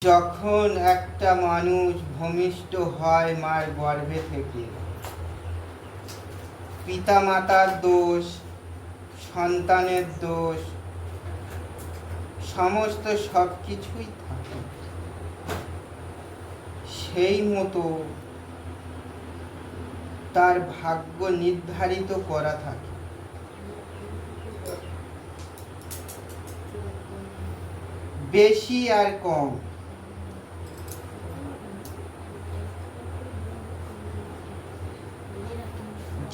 যখন একটা মানুষ ভূমিষ্ঠ হয় মার গর্ভে থেকে, পিতামাতার দোষ, সন্তানের দোষ, সমস্ত সব কিছুই থাকে। সেই মতো তার ভাগ্য নির্ধারিত করা থাকে। বেশি আর কম,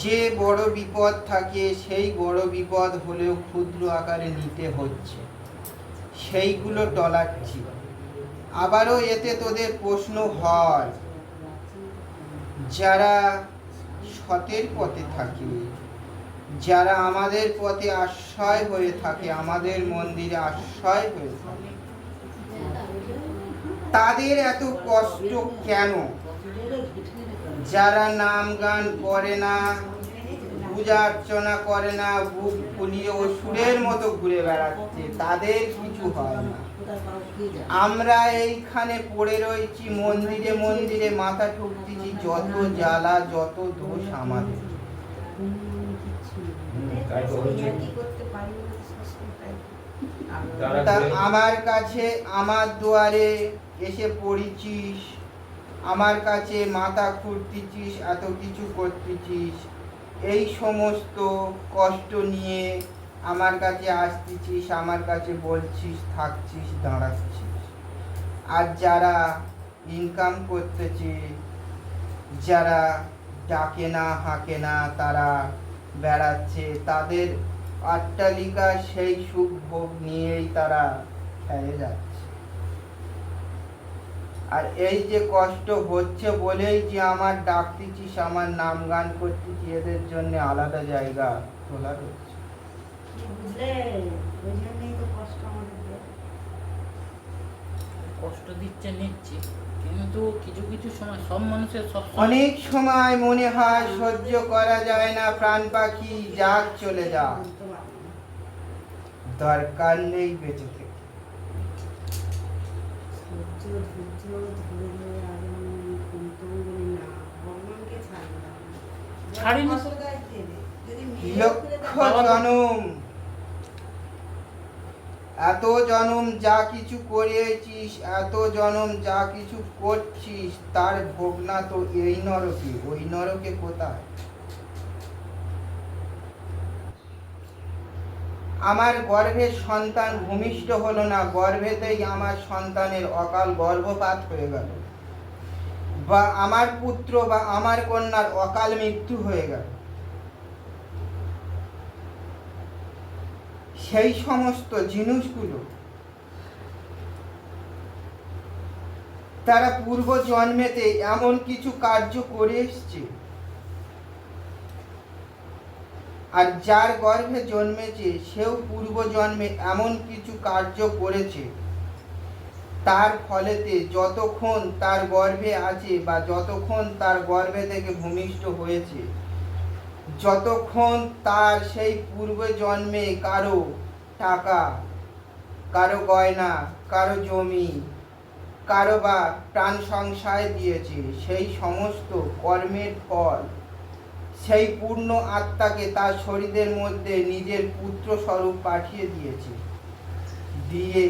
যে বড় বিপদ থাকে সেই বড় বিপদ হলেও ক্ষুদ্র আকারে নিতে হচ্ছে, সেইগুলো টলাচ্ছি। আবারও এতে তোদের প্রশ্ন হয়, যারা সতের পথে থাকে, যারা আমাদের পথে আশ্রয় হয়ে থাকে, আমাদের মন্দিরে আশ্রয় হয়ে থাকে, তাদের এত কষ্ট কেন? যারা নাম গান করে না, পূজা অর্চনা করে না, বুক ফুলিয়ে অসুরের মতো ঘুরে বেড়াচ্ছে, তাদের কিছু হয় না। আমরা এইখানে পড়ে রয়েছি, মন্দিরে মন্দিরে মাথা ঠুকতেছি, যত জ্বালা যত দোষ আমাদের। তা আমার কাছে, আমার দুয়ারে এসে পড়েছিস, আমার কাছে মাথা খুঁড়তেছিস, এত কিছু করতেছিস, এই সমস্ত কষ্ট নিয়ে আমার কাছে আসতেছিস, আমার কাছে বলছিস, থাকছিস, দাঁড়াচ্ছিস। আর যারা ইনকাম করতেছে, যারা ডাকে না হাঁকে না, তারা বেড়াচ্ছে, তাদের অট্টালিকা সেই সুখ ভোগ নিয়েই তারা খেয়ে যাচ্ছে। আর এই যে কষ্ট হচ্ছে বলেই যে আমার ডাকতেছিস, আমার নাম গান করতেছি, এদের জন্য আলাদা জায়গা তোলা হচ্ছে। কষ্ট দিচ্ছে নিচ্ছি, কিন্তু কিছু কিছু সময় সব মানুষের সব অনেক সময় মনে হয় সহ্য করা যায় না, প্রাণ পাখি যাক চলে যা, দরকার নেই বেঁচে থেকে। লক্ষ জনম, এত জনম যা কিছু করেছিস, এত জনম যা কিছু করছিস, তার ভোগ না তো এই নরকে, ওই নরকে কোথায়? আমার গর্ভের সন্তান ভূমিষ্ঠ হলো না, গর্ভেতেই আমার সন্তানের অকাল গর্ভপাত হয়ে গেল, বা আমার পুত্র বা আমার কন্যার অকাল মৃত্যু হয়ে গেল, সেই সমস্ত জিনিসগুলো তারা পূর্ব জন্মেতে এমন কিছু কার্য করে এসছে, আর যার গর্ভে জন্মেছে সেও পূর্ব জন্মে এমন কিছু কার্য করেছে, তার ফলেতে যতক্ষণ তার গর্ভে আছে বা যতক্ষণ তার গর্ভে থেকে ভূমিষ্ঠ হয়েছে, যতক্ষণ তার সেই পূর্ব জন্মে কারো টাকা, কারো গয়না, কারো জমি, কারো বা প্রাণ সংশয় দিয়েছে, সেই সমস্ত কর্মের ফল সেই পূর্ণ আত্মাকে তার শরীরের মধ্যে নিজের পুত্র স্বরূপ পাঠিয়ে দিয়েছে, দিয়ে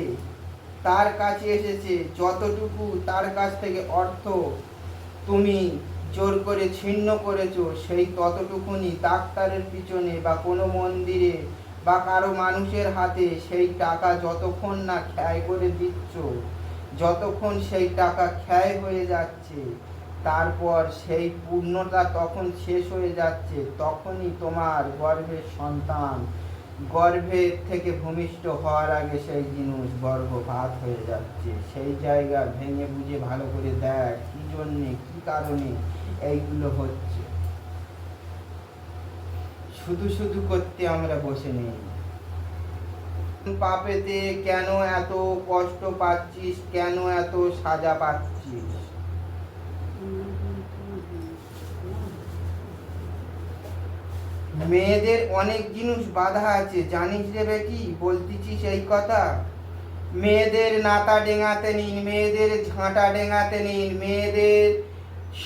তার কাছে এসেছে। যতটুকু তার কাছ থেকে অর্থ তুমি জোর করে ছিন্ন করেছো, সেই ততটুকুনি ডাক্তারের পিছনে বা কোনো মন্দিরে বা কারো মানুষের হাতে সেই টাকা যতক্ষণ না ক্ষয় করে দিচ্ছ, যতক্ষণ সেই টাকা ক্ষয় হয়ে যাচ্ছে, তারপর সেই পূর্ণতা তখন শেষ হয়ে যাচ্ছে, তখনই তোমার গর্ভের সন্তান গর্ভের থেকে ভূমিষ্ঠ হওয়ার আগে সেই জিনিস গর্ভপাত হয়ে যাচ্ছে। সেই জায়গা ভেঙে বুঝে ভালো করে দেখ কি জন্যে, কি কারণে এইগুলো হচ্ছে। শুধু শুধু করতে আমরা বসে নেই। পাপেতে কেন এত কষ্ট পাচ্ছিস, কেন এত সাজা পাচ্ছিস? মেয়েদের অনেক জিনিস বাধা আছে, জানিস রে বেটি? বলতেছিস এই কথা, মেয়েদের নাতা ডেঙাতে নিন, মেয়েদের ঝাঁটা ডেঙাতে নিন, মেয়েদের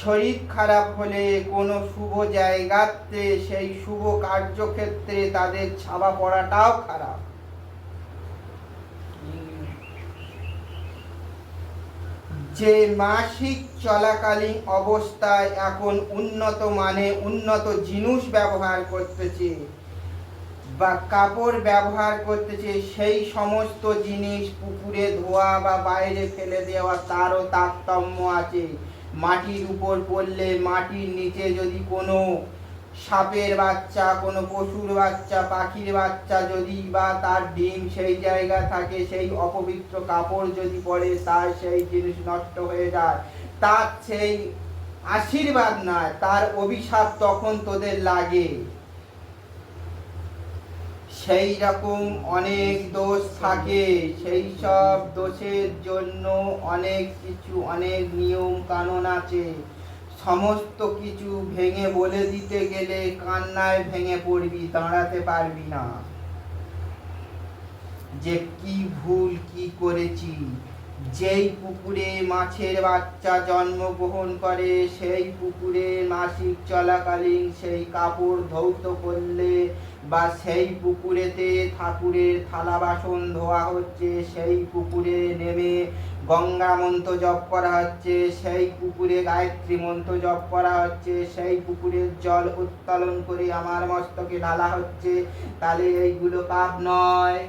শরীর খারাপ হলে কোনো শুভ জায়গাতে সেই শুভ কার্যক্ষেত্রে তাদের ছাপা পড়াটাও খারাপ। যে মাসিক চলাকালীন অবস্থায় এখন উন্নত উন্নত জিনিস ব্যবহার করতেছে বা কাপড় ব্যবহার করতেছে, সেই সমস্ত জিনিস পুকুরে ধোয়া বা বাইরে ফেলে দেওয়া তারও তারতম্য আছে। মাটির উপর পড়লে, মাটির নিচে যদি কোনো সাপের বাচ্চা, কোনো পশুর বাচ্চা, পাখির বাচ্চা যদি বা তার ডিম সেই জায়গা থাকে, সেই অপবিত্র কাপড় যদি পড়ে, তার সেই জিনিস নষ্ট হয়ে যায়। তার সেই আশীর্বাদ নয়, তার অভিশাপ তখন তোদের লাগে। সেই রকম অনেক দোষ থাকে, সেই সব দোষের জন্য অনেক কিছু, অনেক নিয়ম কানুন আছে। সমস্ত কিছু ভেঙে বলে দিতে গেলে কান্নায় ভেঙে পড়বি, দাঁড়াতে পারবি না যে কি ভুল কি করেছি। যেই পুকুরে মাছের বাচ্চা জন্মগ্রহণ করে, সেই পুকুরে মাসিক চলাকালীন সেই কাপড় ধৌত করলে বা সেই পুকুরেতে ঠাকুরের থালা বাসন ধোয়া হচ্ছে, সেই পুকুরে নেমে গঙ্গা মন্ত্র জপ করা হচ্ছে, সেই পুকুরে গায়ত্রী মন্ত্র জপ করা হচ্ছে, সেই পুকুরের জল উত্তোলন করে আমার মস্তকে ঢালা হচ্ছে, তাহলে এইগুলো পাপ নয়?